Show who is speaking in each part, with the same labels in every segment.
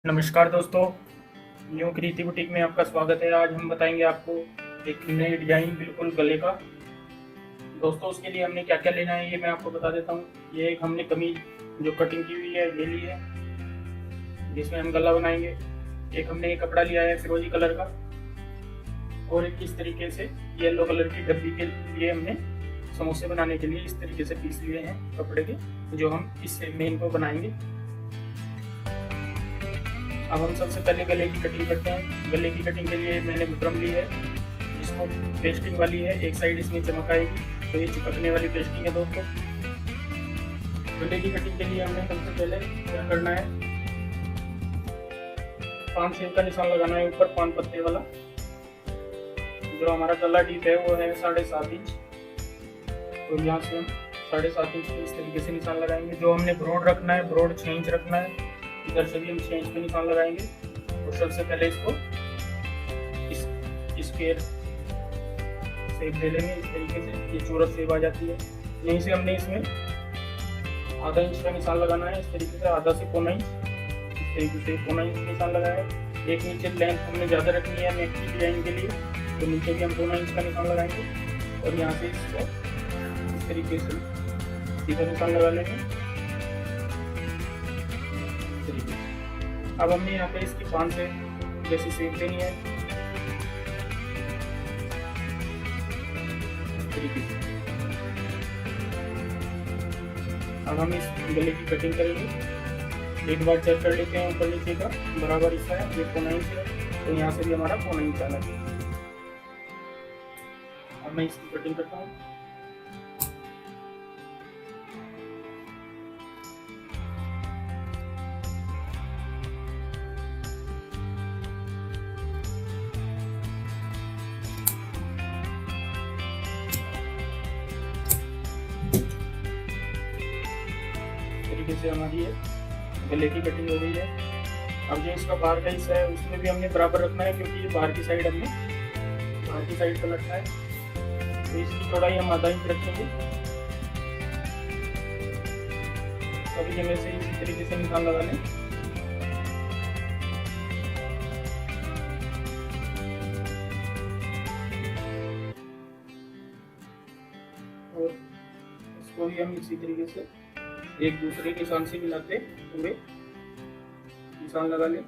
Speaker 1: नमस्कार दोस्तों, न्यू कृति बुटीक में आपका स्वागत है। आज हम बताएंगे आपको एक नई डिजाइन बिल्कुल गले का। दोस्तों उसके लिए हमने क्या क्या लेना है ये मैं आपको बता देता हूँ। ये एक हमने कमीज जो कटिंग की हुई है ये ली है, जिसमें हम गला बनाएंगे। एक हमने ये कपड़ा लिया है फिरोजी कलर का, और एक इस तरीके से येलो कलर की डब्बी के लिए हमने समोसे बनाने के लिए इस तरीके से पीस लिए हैं कपड़े के, जो हम इस मेन को बनाएंगे। अब हम सबसे पहले गले की कटिंग करते हैं। गले की कटिंग के लिए मैंने बुकरम ली है, इसको पेस्टिंग वाली है। एक साइड इसमें चमक आएगी, तो ये चिपकने वाली पेस्टिंग है दोस्तों। गले की कटिंग के लिए हमने सबसे पहले क्या करना है, 5 शेप का निशान लगाना है ऊपर 5 पत्ते वाला। जो हमारा गला डीप है वो है 7.5 इंच, तो यहाँ से हम 7.5 इंच इस तरीके से निशान लगाएंगे। जो हमने ब्रॉड रखना है, ब्रॉड 6 इंच रखना है, इधर से भी हम 6 इंच पे निशान लगाएंगे। और सबसे पहले इसको स्क्वायर शेप दे लेंगे इस तरीके से, ये चौरस शेप आ जाती है। यहीं से हमने इसमें आधा इंच का निशान लगाना है इस तरीके से, आधा से पौना इंच, इस तरीके से पौना इंच निशान लगाया है। एक नीचे लेंथ हमने ज़्यादा रखनी है नेक की डिजाइन के लिए, तो नीचे भी हम पौना इंच का निशान लगाएंगे। और यहाँ से इसको इस तरीके से सीधा निशान लगा लेंगे। अब हमने यहाँ पे इसकी 5 से जैसी शेप देनी है तरीके से। अब हम इस गले की कटिंग करेंगे। एक बार चेक कर लेते हैं ऊपर नीचे का बराबर हिस्सा है, ये पौना इंच है, तो यहाँ से भी हमारा पौना इंच आना चाहिए। अब मैं इसकी कटिंग करता हूँ। तरीके से हमारी ये गले की कटिंग हो गई है। अब जो इसका बाहर का हिस्सा है उसमें भी हमने बराबर रखना है, क्योंकि ये बाहर की साइड हमने बाहर की साइड पलटना है, तो इसकी चौड़ाई हम आधा इंच रखेंगे। सभी जगह से इसी तरीके से निशान लगा लें। और इसको भी हम इसी तरीके से एक दूसरे निशान से मिलाते हुए निशान लगा लें।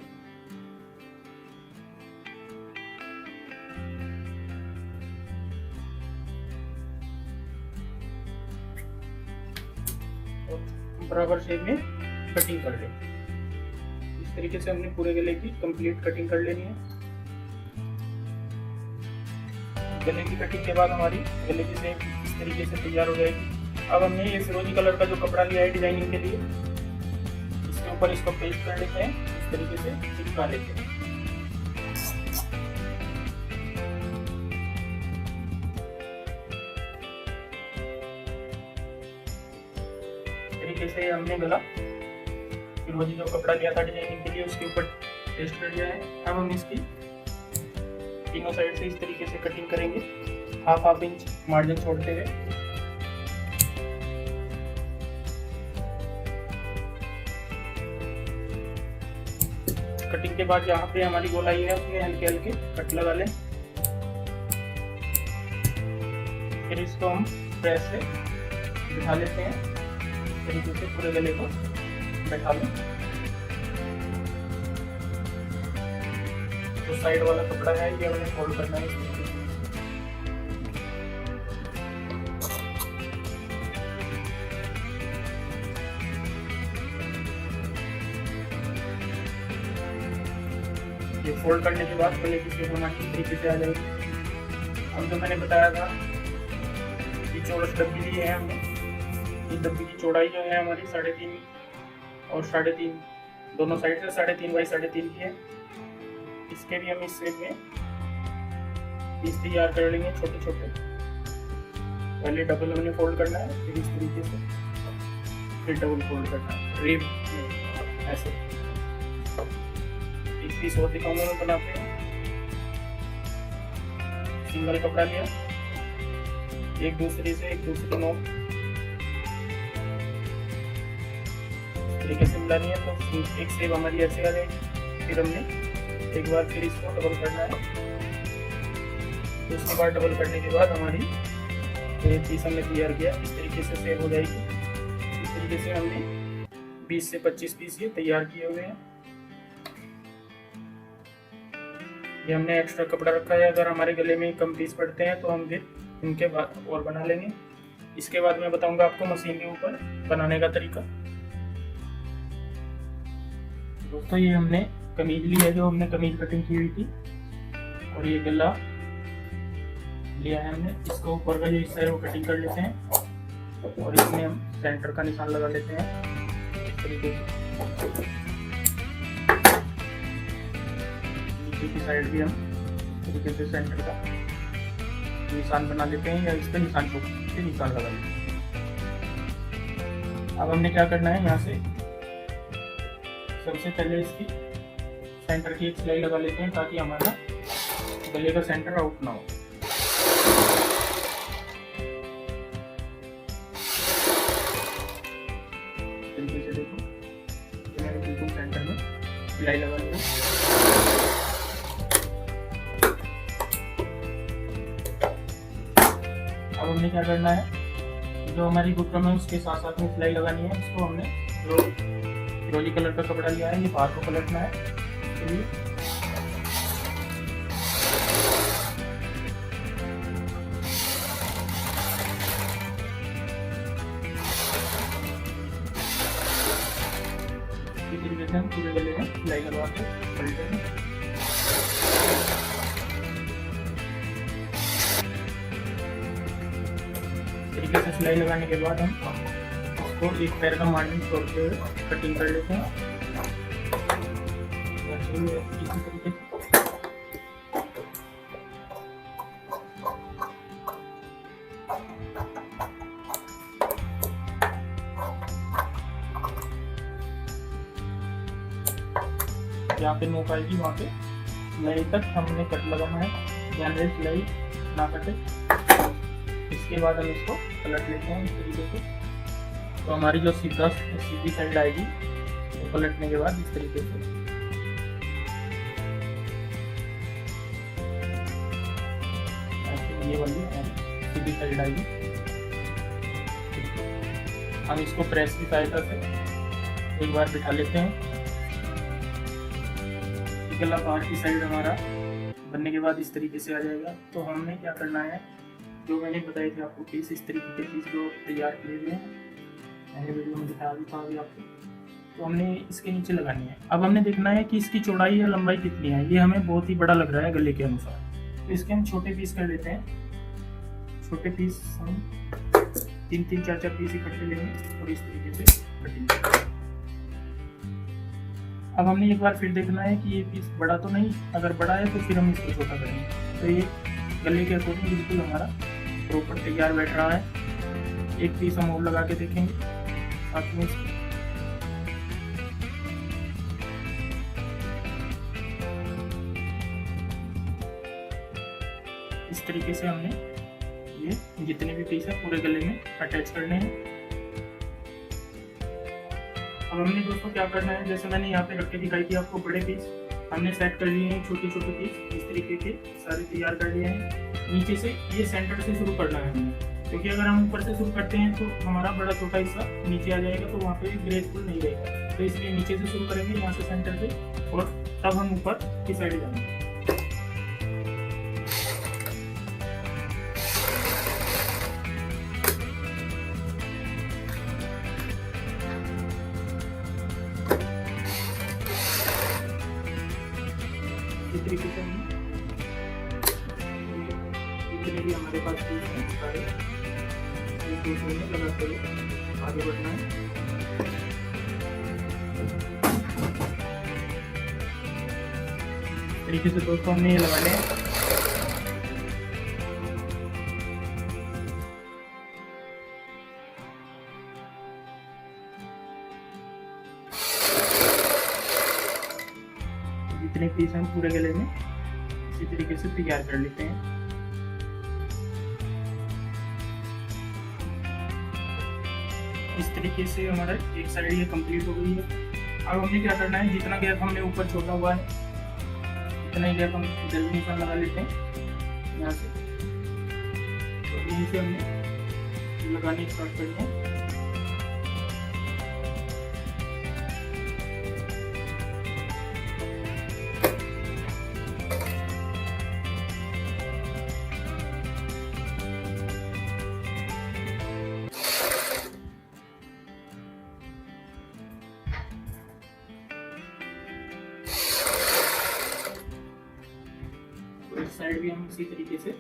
Speaker 1: और बराबर शेप में कटिंग कर लें। इस तरीके से हमने पूरे गले की कंप्लीट कटिंग कर लेनी है। गले की कटिंग के बाद हमारी गले की शेप इस तरीके से तैयार हो जाएगी। अब हमने ये फिरोजी कलर का जो कपड़ा लिया है डिजाइनिंग के लिए, इसके ऊपर इसको पेस्ट कर लेते हैं, इस तरीके से चिपका लेते हैं। इस तरीके से हमने गला फिरोजी जो कपड़ा लिया था डिजाइनिंग के लिए उसके ऊपर पेस्ट कर लिया है। अब हम इसकी तीनों साइड से इस तरीके से कटिंग करेंगे, हाफ इंच मार्जिन छोड़ते हुए। कटिंग के बाद जहाँ पे हमारी गोलाई है उसमें हल्के हल्के कट लगा लें। फिर इसको हम प्रेस से बिठा लेते हैं, इस तरीके से पूरे गले को बैठा लें। जो साइड वाला कपड़ा है ये हमें फोल्ड करना है इस तरीके से। ये फोल्ड करने के बाद गले की शेप हमारी इस तरीके से आ जाएगी। अब जो मैंने बताया था ये चौरस डब्बी ली है हमने, इस डब्बी की चौड़ाई जो है हमारी 3.5 और 3.5 दोनों साइड से 3.5 बाई 3.5 की है। इसके भी हम इस शेप में पीस तैयार कर लेंगे छोटे छोटे। पहले डबल हमने फोल्ड करना है, फिर इस तरीके से, फिर डबल फोल्ड करना है रिब ऐसे। एक पीस और दिखाऊंगा मैं बनाते हैं। सिंगल कपड़ा लिया, एक दूसरी नोक तरीके से मिलानी है, तो एक सेब हमारी ऐसे आ जाएगी। फिर हमने एक बार फिर इसको डबल करना है। तो उसके बाद डबल करने के बाद हमारी पीस हमने तैयार किया, इस तरीके से सेव हो जाएगी। इस तरीके से हमने 20 से 25 पीस ये तैयार किए हुए हैं। ये हमने एक्स्ट्रा कपड़ा रखा है, अगर हमारे गले में कम पीस पड़ते हैं तो हम फिर इनके बाद और बना लेंगे। इसके बाद मैं बताऊंगा आपको मशीन के ऊपर बनाने का तरीका। दोस्तों ये हमने कमीज ली है, जो हमने कमीज कटिंग की हुई थी, और ये गला लिया है हमने। इसको ऊपर का जो हिस्सा है वो कटिंग कर लेते हैं और इसमें हम सेंटर का निशान लगा लेते हैं इस तरीके से। नीचे की साइड भी हम इस तरीके से सेंटर का निशान बना लेते हैं, या इस पर निशान लगा लेते हैं। अब हमने क्या करना है, यहाँ से सबसे पहले इसकी सेंटर की एक सिलाई लगा लेते हैं, ताकि हमारा गले का सेंटर आउट ना हो। तरीके से देखो, मैंने बिल्कुल सेंटर में सिलाई लगा ली। अब हमने क्या करना है, जो हमारी बुकरम है उसके साथ साथ में सिलाई लगानी है। इसको हमने जो फिरोजी कलर का कपड़ा लिया है, ये बाहर को पलटना है। इसके लिए इस तरीके से हम पूरे गले में सिलाई लगा के पलटेंगे। तरीके से सिलाई लगाने के बाद हम इसको एक पैर का मार्जिन छोड़ते हुए कटिंग कर लेते हैं इसी तरीके से। जहाँ पे नोक आएगी वहाँ पे सिलाई तक हमने कट लगाना है, ध्यान रहे सिलाई ना कटे। इसके बाद हम इसको पलट लेते हैं इस तरीके से। तो हमारी जो सीधी साइड आएगी, तो पलटने के बाद इस तरीके से ये वाली सीधी साइड आएगी। हम इसको प्रेस की सहायता से एक बार बिठा लेते हैं। गला बाहर की साइड हमारा बनने के बाद इस तरीके से आ जाएगा। तो हमने क्या करना है, जो मैंने बताए थे आपको पीस, इस तरीके के पीस जो तैयार किए हुए हैं, मैंने वीडियो में दिखाया भी था अभी आपको, तो हमने इसके नीचे लगानी है। अब हमने देखना है कि इसकी चौड़ाई या लंबाई कितनी है। ये हमें बहुत ही बड़ा लग रहा है गले के अनुसार, तो इसके हम छोटे पीस कर लेते हैं। छोटे पीस हम 3-3, 4-4 पीस इकट्ठे लेंगे और इस तरीके से कटिंग। अब हमने एक बार फिर देखना है कि ये पीस बड़ा तो नहीं, अगर बड़ा है तो फिर हम इसको छोटा करेंगे। तो ये गले के अकॉर्डिंग बिल्कुल हमारा प्रॉपर तैयार बैठ रहा है। एक पीस हम और लगा के देखेंगे साथ में। इस तरीके से हमने ये जितने भी पीस है पूरे गले में अटैच करने हैं। अब हमने दोस्तों क्या करना है, जैसे मैंने यहाँ पे रख के दिखाई थी आपको, बड़े पीस हमने सेट कर लिए हैं, छोटे छोटे पीस इस तरीके के सारे तैयार कर लिए हैं। नीचे से ये सेंटर से शुरू करना है हमें, क्योंकि अगर हम ऊपर से शुरू करते हैं तो हमारा बड़ा छोटा हिस्सा नीचे आ जाएगा, तो वहाँ पे ग्रेसफुल नहीं रहेगा। तो इसलिए नीचे से शुरू करेंगे, यहाँ से सेंटर से, और तब हम ऊपर की साइड जाएंगे। इस तरीके से जितने भी हमारे पास पीस हैं सारे एक दूसरे में लगाते हुए आगे बढ़ना है। इस तरीके से दोस्तों हमने ये लगा लिया। जितने पीस हम पूरे गले में इसी तरीके से तैयार कर लेते हैं। इस तरीके से हमारा एक साइड ये कंप्लीट हो गई है। अब हमने क्या करना है, जितना गैप हमने ऊपर छोड़ा हुआ है इतना ही गैप हम इधर भी निशान लगा लेते हैं यहाँ से। तो यहीं से हमने लगाने स्टार्ट करते हैं। इस साइड भी हम इसी तरीके से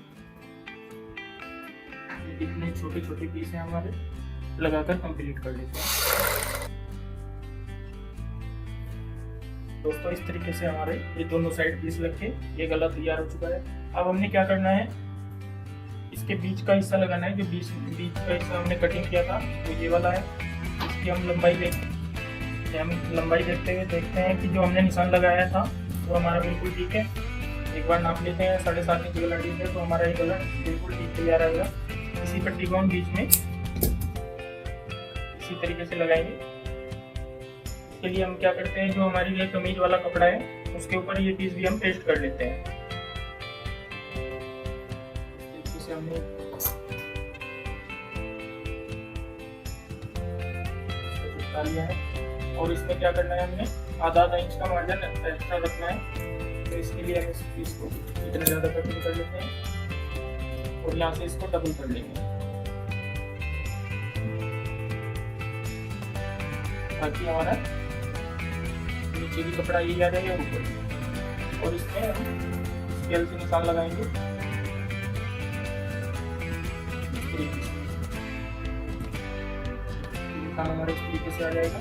Speaker 1: जितने छोटे छोटे पीस हैं हमारे लगाकर कंप्लीट कर लेते हैं। दोस्तों इस तरीके से हमारे ये दोनों साइड पीस लग के ये गला तैयार हो चुका है। अब हमने क्या करना है, इसके बीच का हिस्सा लगाना है। जो बीच का हिस्सा हमने कटिंग किया था तो ये वाला है। इसकी हम लंबाई देखते हुए देखते हैं कि जो हमने निशान लगाया था वो हमारा बिल्कुल ठीक है। एक बार नाप लेते हैं, 7.5 इंच गला ठीक है, तो हमारा ये गला बिल्कुल ठीक तैयार आएगा। इसी पट्टी को हम बीच में इसी तरीके से लगाएंगे। इसके लिए हम क्या करते हैं, जो हमारी ये कमीज वाला कपड़ा है उसके ऊपर ये पीस भी हम पेस्ट कर लेते हैं। इसे हमने चिपका लिया है और इसमें क्या करना है, हमने आधा इंच का मार्जिन एक्स्ट्रा रखना है। तो इसके लिए हम इस पीस को इतना ज़्यादा कटिंग कर लेते हैं और यहाँ से इसको डबल कर लेंगे ताकि हमारा नीचे भी कपड़ा यही आ जाएगा ऊपर। और इसमें हम स्केल से निशान लगाएंगे निशान हमारे इस तरीके से आ जाएगा।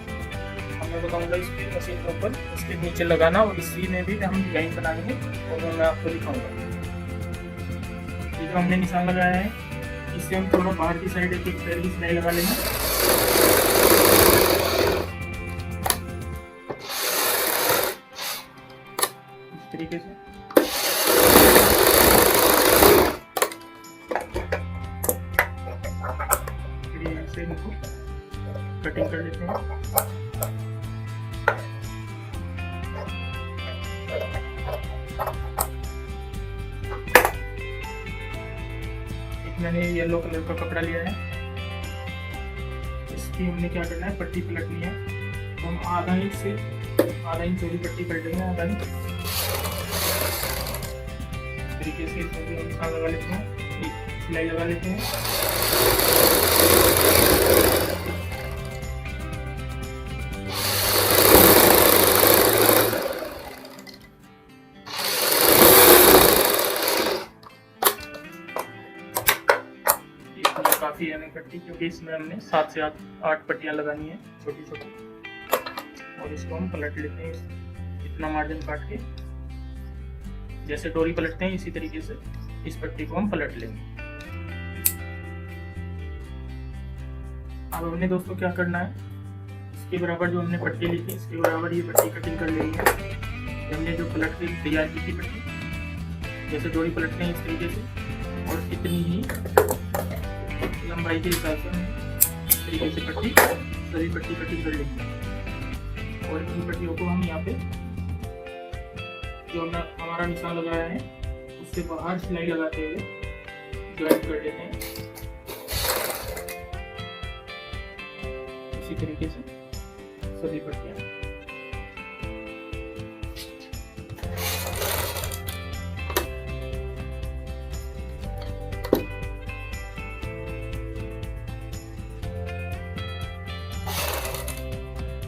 Speaker 1: मैं बताऊंगा इसके मशीन के ऊपर इसके नीचे लगाना और इसी में भी हम डिजाइन बनाएंगे और मैं आपको दिखाऊंगा। ये जो हमने निशान लगाया है इससे हम थोड़ा बाहर की साइड एक पैर की सिलाई लगा लेंगे। इस तरीके से फिर यहाँ से इनको कटिंग कर लेते हैं। मैंने येलो कलर का कपड़ा लिया है, इसकी हमने क्या करना है, पट्टी पलटनी है। तो हम आधा इंच चौड़ी पट्टी कर लेंगे, आधा इंच तरीके से इसमें भी हम निशान लगा लेते हैं, सिलाई लगा लेते हैं। काफ़ी है पट्टी, क्योंकि इसमें हमने 7 से 8 पट्टियाँ लगानी है छोटी छोटी। और इसको हम पलट लेते हैं इतना मार्जिन काट के, जैसे डोरी पलटते हैं इसी तरीके से इस पट्टी को हम पलट लेंगे। अब हमने दोस्तों क्या करना है, इसके बराबर जो हमने पट्टी ली थी इसके बराबर ये पट्टी कटिंग कर लेनी है। हमने जो पलट के तैयार की थी पट्टी, जैसे डोरी पलटते हैं इस तरीके से, और इतनी ही लंबाई के हिसाब से इस तरीके से सभी पट्टी कटिंग कर लेंगे। और इन पट्टियों को हम यहाँ पे जो हमने हमारा निशान लगाया है उससे बाहर सिलाई लगाते हुए ज्वाइन कर लेते हैं इसी तरीके से सभी पट्टियाँ।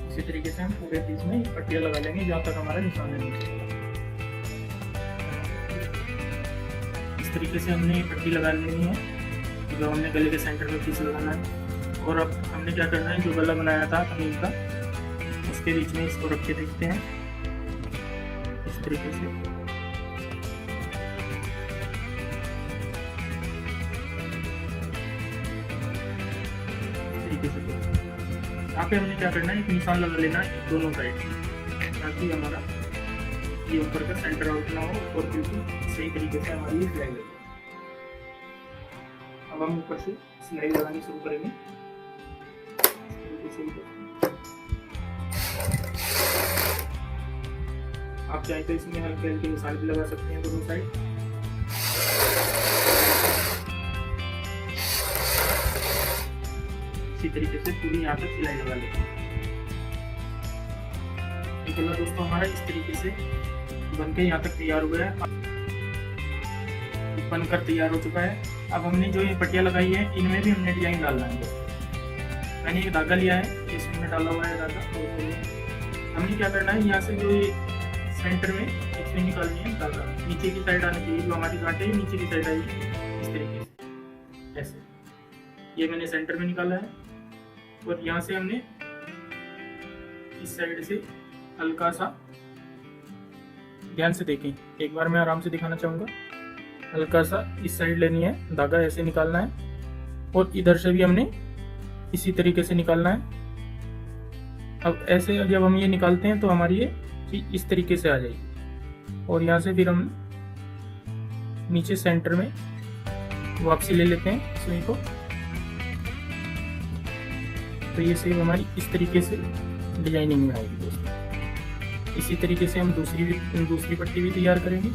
Speaker 1: इसी तरीके से हम पूरे पीस में पट्टियाँ लगा लेंगे जहाँ तक हमारा निशान है। इस तरीके से हमने ये पट्टी लगा लेनी है जो हमने गले के सेंटर में पीस लगाना है। और अब हमने क्या करना है, जो गला बनाया था कमीज का उसके बीच में इसको रख के देखते हैं इस तरीके से। यहाँ पे हमने क्या करना है, एक निशान लगा लेना है दोनों साइड, ताकि हमारा ये ऊपर का सेंटर आउट ना हो और बिल्कुल सही तरीके से हमारी ये सिलाई लगे। अब हम ऊपर से सिलाई लगानी शुरू करेंगे। आप चाहे तो इसमें हल्के हल्के निशान भी लगा सकते हैं दोनों साइड। इसी तरीके से पूरी यहाँ तक सिलाई लगा लेते हैं। ये गला दोस्तों हमारा इस तरीके से बनके यहाँ तक तैयार हो गया है, बनकर तैयार हो चुका है। अब हमने जो ये पट्टियाँ लगाई है इनमें भी हमने डिजाइन डालना है। मैंने एक धागा लिया है, इसमें डाला हुआ है धागा। हमने क्या करना है, यहाँ से जो ये सेंटर में इसमें निकालनी है धागा, नीचे की साइड आनी चाहिए। जो हमारी गांठ है नीचे की साइड आएगी इस तरीके से, ऐसे। ये मैंने सेंटर में निकाला है और यहाँ से हमने इस साइड से हल्का सा, ध्यान से देखें, एक बार मैं आराम से दिखाना चाहूँगा। हल्का सा इस साइड लेनी है, धागा ऐसे निकालना है और इधर से भी हमने इसी तरीके से निकालना है। अब ऐसे जब हम ये निकालते हैं तो हमारी ये इस तरीके से आ जाएगी और यहाँ से फिर हम नीचे सेंटर में वापसी ले लेते हैं सुई को। तो ये सेब हमारी इस तरीके से डिजाइनिंग में आएगी दोस्तों। इसी तरीके से हम दूसरी पट्टी भी तैयार करेंगे।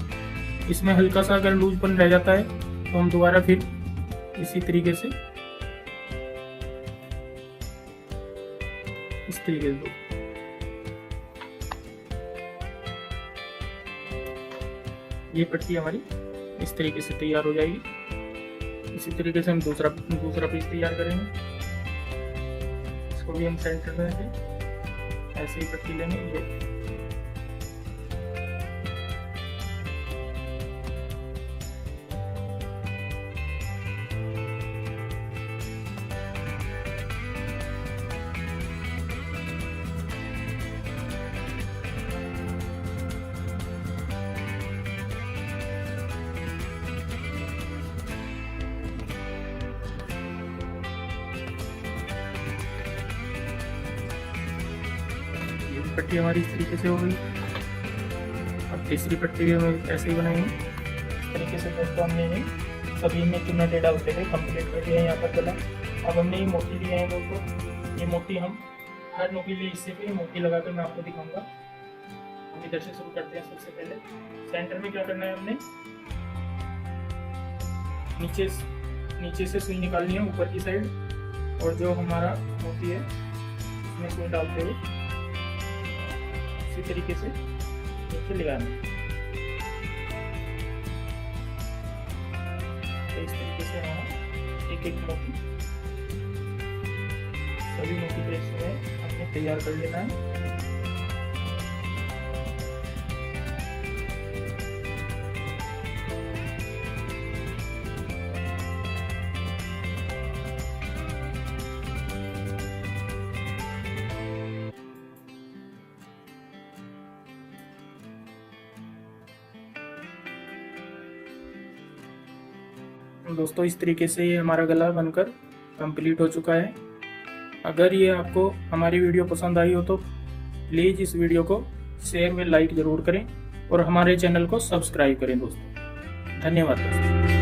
Speaker 1: इसमें हल्का सा अगर लूजपन रह जाता है तो हम दोबारा फिर इसी तरीके से इस तरीके से ये पट्टी हमारी इस तरीके से तैयार हो जाएगी। इसी तरीके से हम दूसरा पीस तैयार करेंगे। इसको भी हम सेंटर में ऐसे ही पट्टी लेंगे। ये पट्टी हमारी इस तरीके से हो गई। अब तीसरी पट्टी भी हम ऐसे ही बनाएंगे। इस तरीके से दोस्तों हमने सभी में चुना टेढ़ा होते हुए कंप्लीट कर दिया है यहाँ पर गला। अब हमने ये मोती लिए हैं दोस्तों। ये मोती हम हर नुकीले हिस्से पे मोती लगाकर मैं आपको दिखाऊंगा। हम इधर से शुरू करते हैं। सबसे पहले सेंटर में क्या करना है, हमने नीचे से सुई निकालनी है ऊपर की साइड, और जो हमारा मोती है उसमें सुई डालते हुए इसी तरीके से नीचे लगाना। तो इस तरीके से हमारा एक मोती सभी मोती प्रेस में हमने तैयार कर लेना है। दोस्तों इस तरीके से ये हमारा गला बनकर कंप्लीट हो चुका है। अगर ये आपको हमारी वीडियो पसंद आई हो तो प्लीज़ इस वीडियो को शेयर में लाइक ज़रूर करें और हमारे चैनल को सब्सक्राइब करें दोस्तों। धन्यवाद दोस्तों।